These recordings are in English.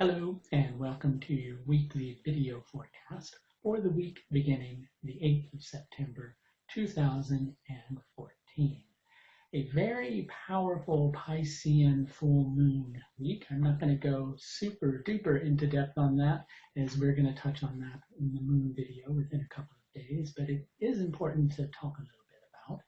Hello and welcome to your weekly video forecast for the week beginning the 8th of September 2014. A very powerful Piscean full moon week. I'm not going to go super duper into depth on that as we're going to touch on that in the moon video within a couple of days, but it is important to talk a little bit about.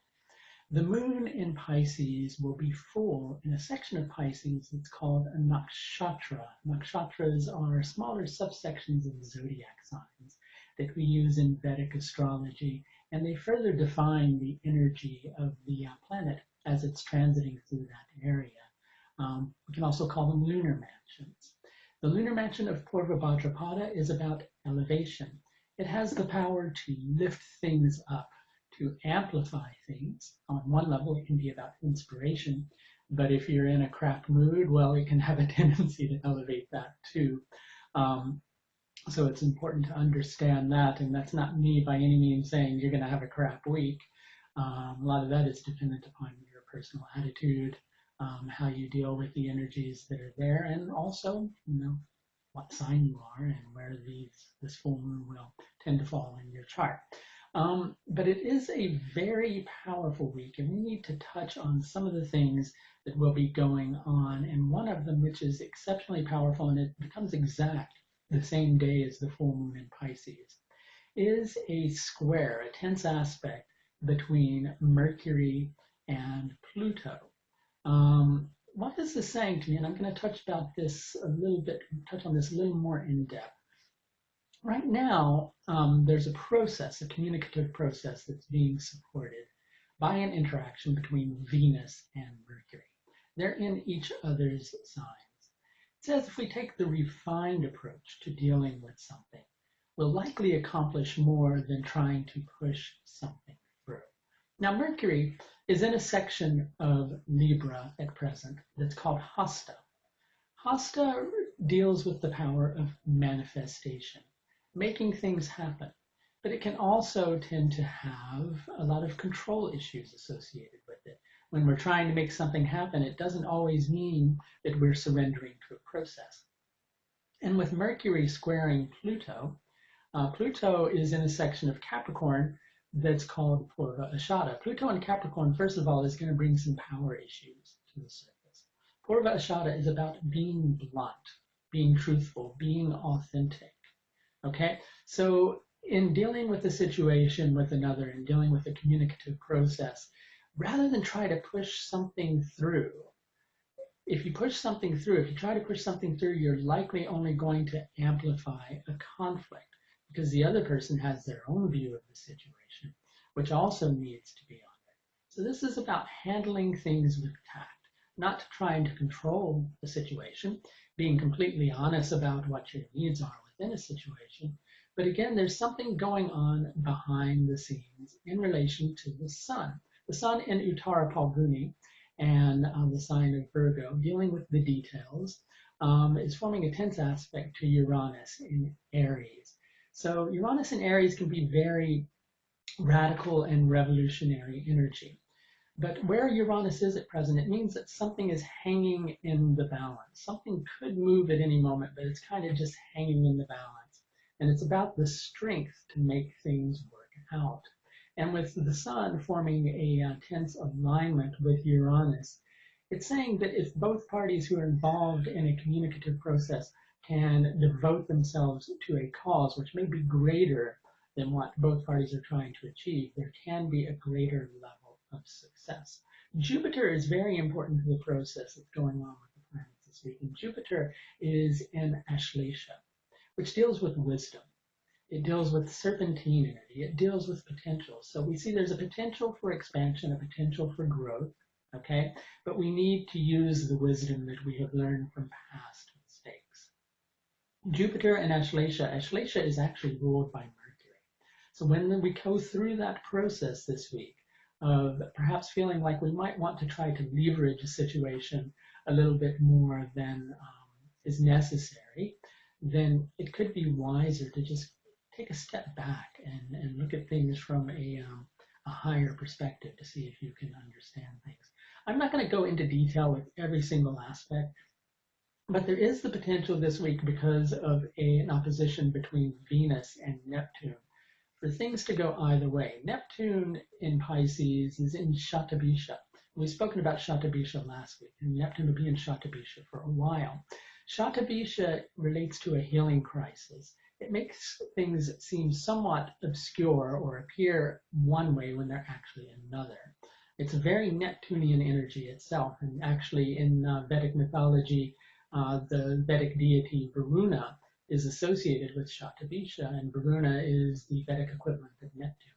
The moon in Pisces will be full in a section of Pisces that's called a nakshatra. Nakshatras are smaller subsections of zodiac signs that we use in Vedic astrology, and they further define the energy of the planet as it's transiting through that area. We can also call them lunar mansions. The lunar mansion of Purva Bhadrapada is about elevation. It has the power to lift things up, to amplify things. On one level, it can be about inspiration, but if you're in a crap mood, well, it can have a tendency to elevate that too. So it's important to understand that, and that's not me by any means saying you're going to have a crap week. A lot of that is dependent upon your personal attitude, how you deal with the energies that are there, and also, what sign you are and where this full moon will tend to fall in your chart. But it is a very powerful week, and we need to touch on some of the things that will be going on. And one of them, which is exceptionally powerful, and it becomes exact the same day as the full moon in Pisces, is a square, a tense aspect between Mercury and Pluto. What is this saying to me? And I'm going to touch on this a little more in depth. Right now, there's a process, a communicative process that's being supported by an interaction between Venus and Mercury. They're in each other's signs. It says if we take the refined approach to dealing with something, we'll likely accomplish more than trying to push something through. Now, Mercury is in a section of Libra at present that's called Hasta. Hasta deals with the power of manifestation, making things happen, but it can also tend to have a lot of control issues associated with it. When we're trying to make something happen, it doesn't always mean that we're surrendering to a process. And with Mercury squaring Pluto, Pluto is in a section of Capricorn that's called Purva Ashadha. Pluto in Capricorn, first of all, is going to bring some power issues to the surface. Purva Ashadha is about being blunt, being truthful, being authentic. Okay, so in dealing with a situation with another and dealing with a communicative process, rather than try to push something through, if you try to push something through, you're likely only going to amplify a conflict because the other person has their own view of the situation, which also needs to be honored. So this is about handling things with tact, not trying to control the situation, being completely honest about what your needs are in a situation. But again, there's something going on behind the scenes in relation to the sun. The sun in Uttara Phalguni and the sign of Virgo, dealing with the details, is forming a tense aspect to Uranus in Aries. So Uranus in Aries can be very radical and revolutionary energy. But where Uranus is at present, it means that something is hanging in the balance. Something could move at any moment, but it's kind of just hanging in the balance. And it's about the strength to make things work out. And with the sun forming a tense alignment with Uranus, it's saying that if both parties who are involved in a communicative process can devote themselves to a cause which may be greater than what both parties are trying to achieve, there can be a greater level of success. Jupiter is very important to the process that's going on with the planets this week. And Jupiter is in Ashadha, which deals with wisdom. It deals with serpentine energy. It deals with potential. So we see there's a potential for expansion, a potential for growth, okay? But we need to use the wisdom that we have learned from past mistakes. Jupiter and Ashadha is actually ruled by Mercury. So when we go through that process this week, of perhaps feeling like we might want to try to leverage a situation a little bit more than is necessary, then it could be wiser to just take a step back and look at things from a higher perspective to see if you can understand things. I'm not going to go into detail with every single aspect, But there is the potential this week because of an opposition between Venus and Neptune for things to go either way. Neptune in Pisces is in Shatabisha. We've spoken about Shatabisha last week, and Neptune will be in Shatabisha for a while. Shatabisha relates to a healing crisis. It makes things seem somewhat obscure or appear one way when they're actually another. It's a very Neptunian energy itself, and actually in Vedic mythology, the Vedic deity Varuna is associated with Shatabisha, and Varuna is the Vedic equivalent of Neptune.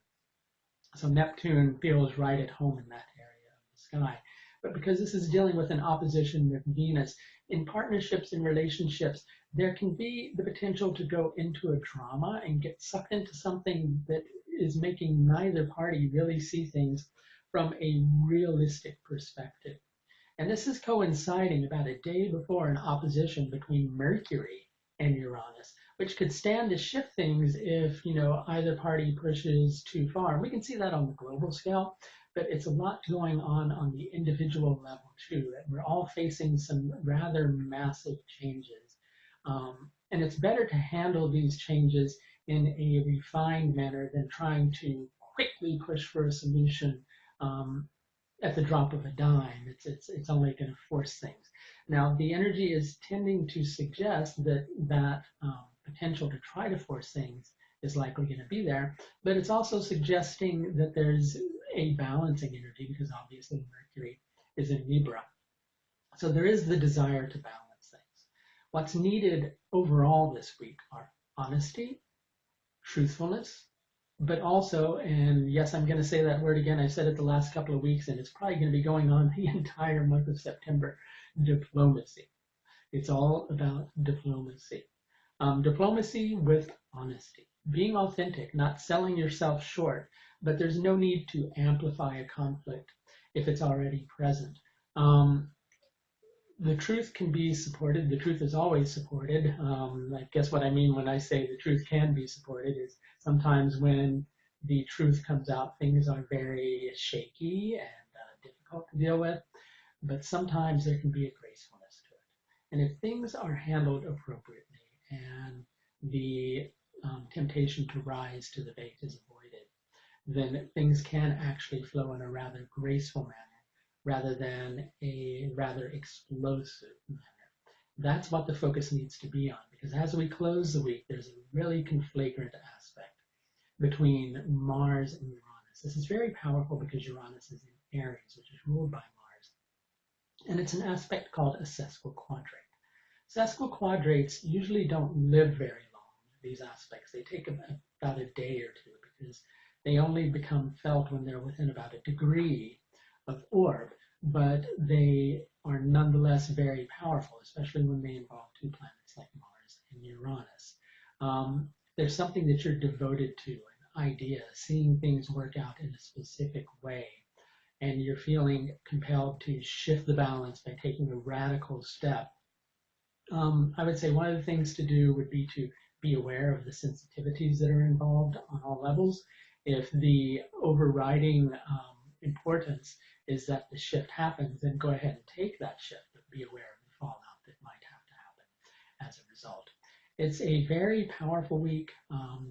So Neptune feels right at home in that area of the sky. But because this is dealing with an opposition with Venus, in partnerships and relationships, there can be the potential to go into a drama and get sucked into something that is making neither party really see things from a realistic perspective. And this is coinciding about a day before an opposition between Mercury and Uranus, which could stand to shift things if, either party pushes too far. We can see that on the global scale, but it's a lot going on the individual level too, that we're all facing some rather massive changes. And it's better to handle these changes in a refined manner than trying to quickly push for a solution at the drop of a dime. It's only going to force things. Now, the energy is tending to suggest that potential to try to force things is likely going to be there, but it's also suggesting that there's a balancing energy because obviously Mercury is in Libra. So there is the desire to balance things. What's needed overall this week are honesty, truthfulness, but also, and yes, I'm going to say that word again, I've said it the last couple of weeks, and it's probably going to be going on the entire month of September, diplomacy. It's all about diplomacy. Diplomacy with honesty. Being authentic, not selling yourself short, but there's no need to amplify a conflict if it's already present. The truth can be supported. The truth is always supported. I guess what I mean when I say the truth can be supported is sometimes when the truth comes out, things are very shaky and difficult to deal with, but sometimes there can be a gracefulness to it. And if things are handled appropriately and the temptation to rise to the bait is avoided, then things can actually flow in a rather graceful manner rather than a rather explosive manner. That's what the focus needs to be on, because as we close the week, there's a really conflagrant aspect between Mars and Uranus. This is very powerful because Uranus is in Aries, which is ruled by Mars. And it's an aspect called a sesquiquadrate. Sesquiquadrates usually don't live very long, these aspects. They take about a day or two because they only become felt when they're within about a degree of orb, but they are nonetheless very powerful, especially when they involve two planets like Mars and Uranus. There's something that you're devoted to, an idea, seeing things work out in a specific way, and you're feeling compelled to shift the balance by taking a radical step. I would say one of the things to do would be to be aware of the sensitivities that are involved on all levels. If the overriding importance is that the shift happens, then go ahead and take that shift, but be aware of the fallout that might have to happen as a result. It's a very powerful week.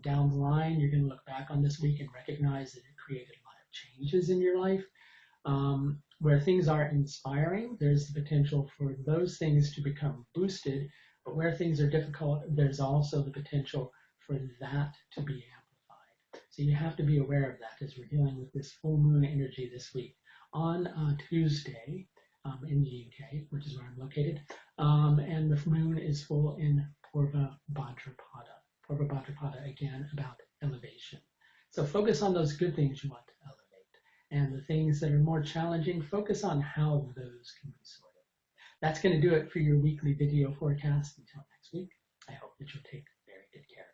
Down the line, you're going to look back on this week and recognize that it created a lot of changes in your life. Where things are inspiring, there's the potential for those things to become boosted, but where things are difficult, there's also the potential for that to be amplified. So you have to be aware of that as we're dealing with this full moon energy this week. On Tuesday in the UK, which is where I'm located, and the moon is full in Purva Bhadrapada. Purva Bhadrapada, again, about elevation. So focus on those good things you want to elevate. And the things that are more challenging, focus on how those can be sorted. That's going to do it for your weekly video forecast. Until next week, I hope that you'll take very good care.